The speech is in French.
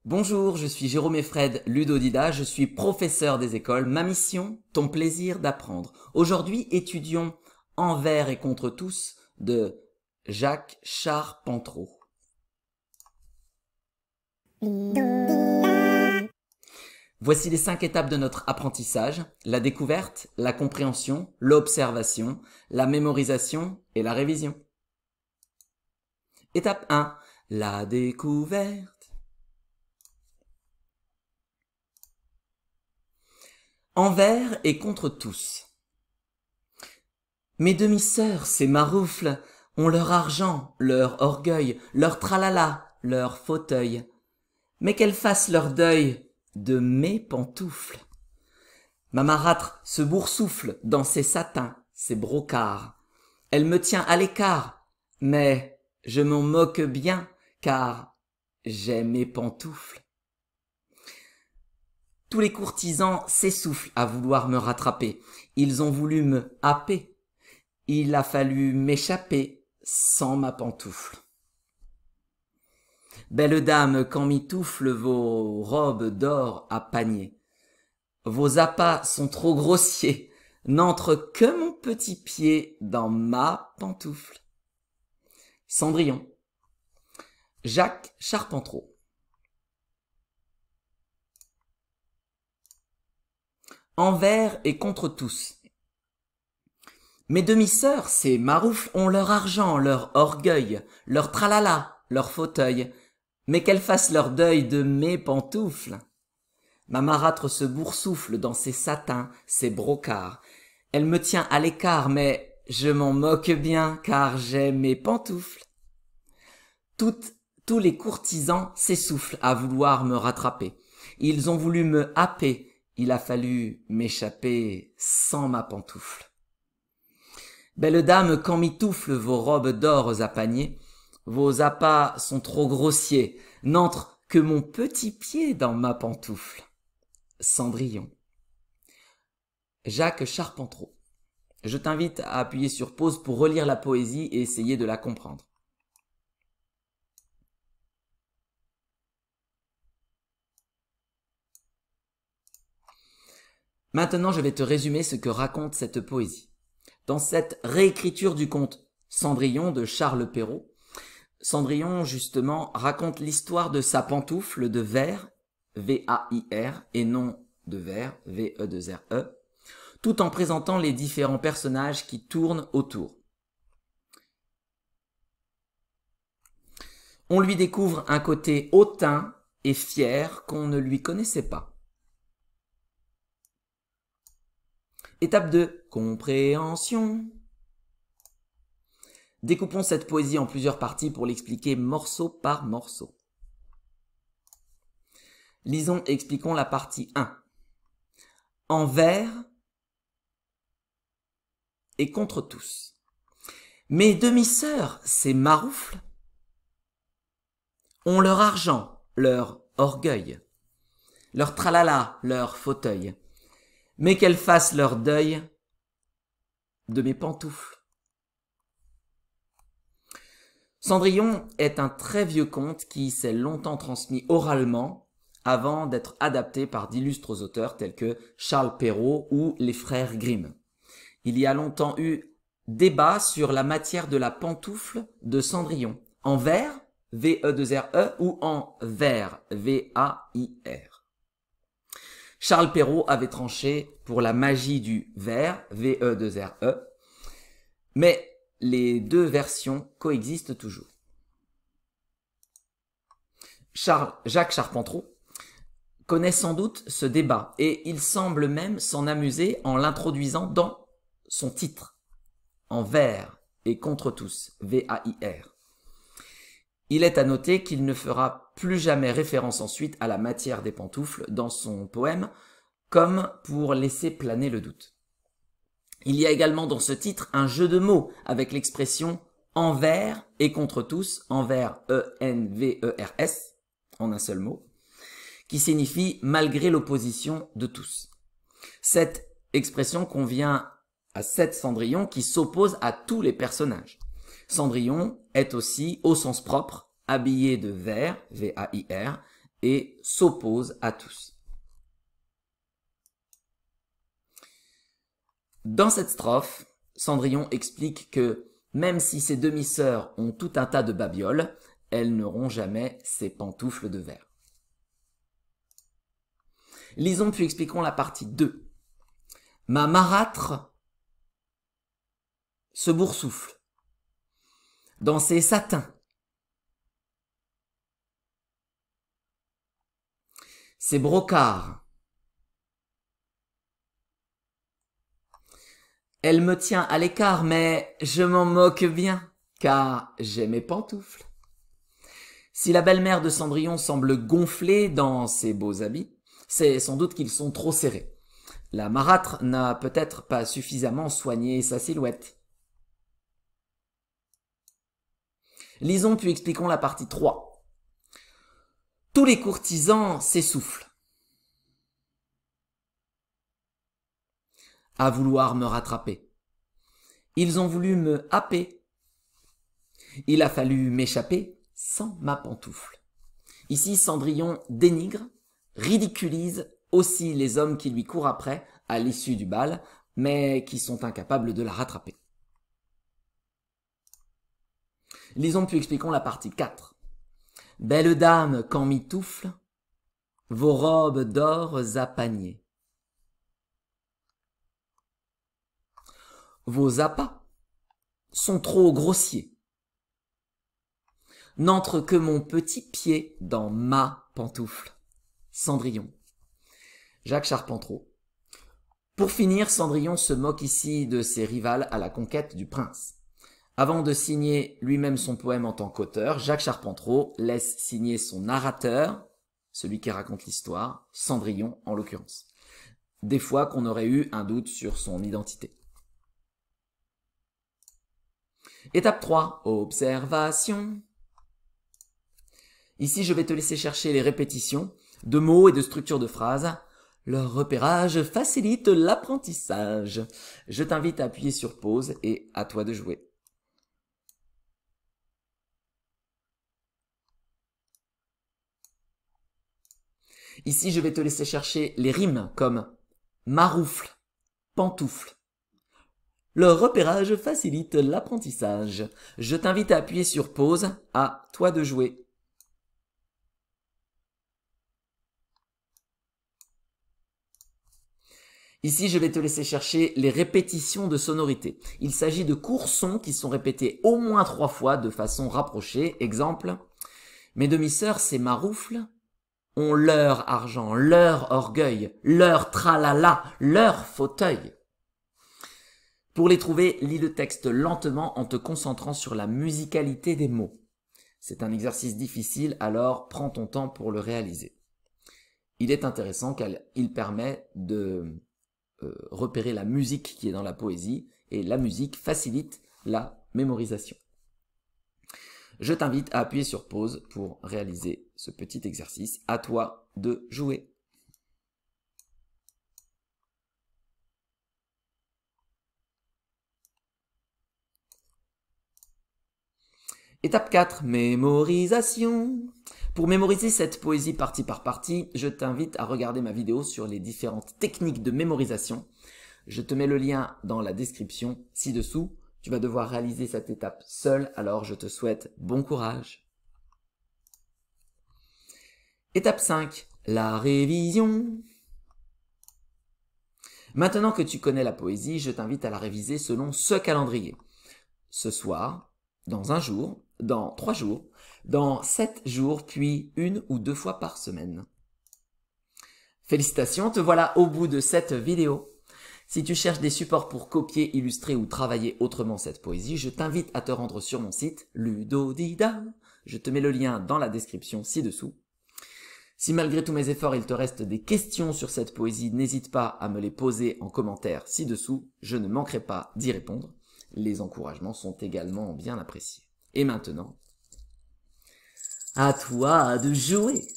Bonjour, je suis Jérôme Effred Ludodida, je suis professeur des écoles. Ma mission, ton plaisir d'apprendre. Aujourd'hui, étudions Envers et contre tous de Jacques Charpentreau. Voici les 5 étapes de notre apprentissage: la découverte, la compréhension, l'observation, la mémorisation et la révision. Étape 1. La découverte. Envers et contre tous. Mes demi-sœurs, ces maroufles, ont leur argent, leur orgueil, leur tralala, leur fauteuil. Mais qu'elles fassent leur deuil de mes pantoufles. Ma marâtre se boursoufle dans ses satins, ses brocards. Elle me tient à l'écart, mais je m'en moque bien, car j'ai mes pantoufles. Tous les courtisans s'essoufflent à vouloir me rattraper. Ils ont voulu me happer. Il a fallu m'échapper sans ma pantoufle. Belle dame, quand mitouflent vos robes d'or à panier. Vos appâts sont trop grossiers, n'entre que mon petit pied dans ma pantoufle. Cendrillon. Jacques Charpentreau. Envers et contre tous. Mes demi-sœurs, ces maroufles, ont leur argent, leur orgueil, leur tralala, leur fauteuil, mais qu'elles fassent leur deuil de mes pantoufles. Ma marâtre se boursoufle dans ses satins, ses brocards. Elle me tient à l'écart, mais je m'en moque bien, car j'ai mes pantoufles. Tous les courtisans s'essoufflent à vouloir me rattraper. Ils ont voulu me happer. Il a fallu m'échapper sans ma pantoufle. Belle dame, quand mitouflent vos robes d'or à panier, vos appâts sont trop grossiers, n'entre que mon petit pied dans ma pantoufle. Cendrillon. Jacques Charpentreau. Je t'invite à appuyer sur pause pour relire la poésie et essayer de la comprendre. Maintenant, je vais te résumer ce que raconte cette poésie. Dans cette réécriture du conte Cendrillon de Charles Perrault, Cendrillon, justement, raconte l'histoire de sa pantoufle de verre, V-A-I-R, et non de verre, V-E-2-R-E, tout en présentant les différents personnages qui tournent autour. On lui découvre un côté hautain et fier qu'on ne lui connaissait pas. Étape 2. Compréhension. Découpons cette poésie en plusieurs parties pour l'expliquer morceau par morceau. Lisons et expliquons la partie 1. Envers et contre tous. Mes demi-sœurs, ces maroufles, ont leur argent, leur orgueil, leur tralala, leur fauteuil. Mais qu'elles fassent leur deuil de mes pantoufles. Cendrillon est un très vieux conte qui s'est longtemps transmis oralement avant d'être adapté par d'illustres auteurs tels que Charles Perrault ou les frères Grimm. Il y a longtemps eu débat sur la matière de la pantoufle de Cendrillon, en verre, V-E-2-R-E, ou en verre, V-A-I-R. Charles Perrault avait tranché pour la magie du verre, V-E-2-R-E, mais les deux versions coexistent toujours. Jacques Charpentreau connaît sans doute ce débat et il semble même s'en amuser en l'introduisant dans son titre, Envers et contre tous, V-A-I-R. Il est à noter qu'il ne fera plus jamais référence ensuite à la matière des pantoufles dans son poème, comme pour laisser planer le doute. Il y a également dans ce titre un jeu de mots avec l'expression envers et contre tous, envers E-N-V-E-R-S, en un seul mot, qui signifie malgré l'opposition de tous. Cette expression convient à cette Cendrillon qui s'oppose à tous les personnages. Cendrillon est aussi, au sens propre, habillé de vert, V-A-I-R, et s'oppose à tous. Dans cette strophe, Cendrillon explique que même si ses demi-sœurs ont tout un tas de babioles, elles n'auront jamais ses pantoufles de verre. Lisons puis expliquons la partie 2. Ma marâtre se boursoufle dans ses satins, ses brocarts. Elle me tient à l'écart, mais je m'en moque bien, car j'ai mes pantoufles. Si la belle-mère de Cendrillon semble gonflée dans ses beaux habits, c'est sans doute qu'ils sont trop serrés. La marâtre n'a peut-être pas suffisamment soigné sa silhouette. Lisons puis expliquons la partie 3. Tous les courtisans s'essoufflent à vouloir me rattraper. Ils ont voulu me happer. Il a fallu m'échapper sans ma pantoufle. Ici, Cendrillon dénigre, ridiculise aussi les hommes qui lui courent après à l'issue du bal, mais qui sont incapables de la rattraper. Lisons puis expliquons la partie 4. Belle dame, quand mitoufle, vos robes d'or à panier. Vos appâts sont trop grossiers. N'entre que mon petit pied dans ma pantoufle. Cendrillon. Jacques Charpentreau. Pour finir, Cendrillon se moque ici de ses rivales à la conquête du prince. Avant de signer lui-même son poème en tant qu'auteur, Jacques Charpentreau laisse signer son narrateur, celui qui raconte l'histoire, Cendrillon en l'occurrence. Des fois qu'on aurait eu un doute sur son identité. Étape 3, observation. Ici, je vais te laisser chercher les répétitions de mots et de structures de phrases. Leur repérage facilite l'apprentissage. Je t'invite à appuyer sur pause et à toi de jouer. Ici, je vais te laisser chercher les rimes comme maroufle, pantoufle. Le repérage facilite l'apprentissage. Je t'invite à appuyer sur pause, à toi de jouer. Ici, je vais te laisser chercher les répétitions de sonorités. Il s'agit de courts sons qui sont répétés au moins 3 fois de façon rapprochée. Exemple, mes demi-sœurs, ces maroufles, ont leur argent, leur orgueil, leur tralala, leur fauteuil. Pour les trouver, lis le texte lentement en te concentrant sur la musicalité des mots. C'est un exercice difficile, alors prends ton temps pour le réaliser. Il est intéressant car il permet de repérer la musique qui est dans la poésie, et la musique facilite la mémorisation. Je t'invite à appuyer sur pause pour réaliser ce petit exercice. À toi de jouer. Étape 4, mémorisation. Pour mémoriser cette poésie partie par partie, je t'invite à regarder ma vidéo sur les différentes techniques de mémorisation. Je te mets le lien dans la description ci-dessous. Tu vas devoir réaliser cette étape seule, alors je te souhaite bon courage. Étape 5, la révision. Maintenant que tu connais la poésie, je t'invite à la réviser selon ce calendrier. Ce soir, dans 1 jour, dans 3 jours, dans 7 jours, puis 1 ou 2 fois par semaine. Félicitations, te voilà au bout de cette vidéo. Si tu cherches des supports pour copier, illustrer ou travailler autrement cette poésie, je t'invite à te rendre sur mon site Ludodida. Je te mets le lien dans la description ci-dessous. Si malgré tous mes efforts, il te reste des questions sur cette poésie, n'hésite pas à me les poser en commentaire ci-dessous. Je ne manquerai pas d'y répondre. Les encouragements sont également bien appréciés. Et maintenant, à toi de jouer!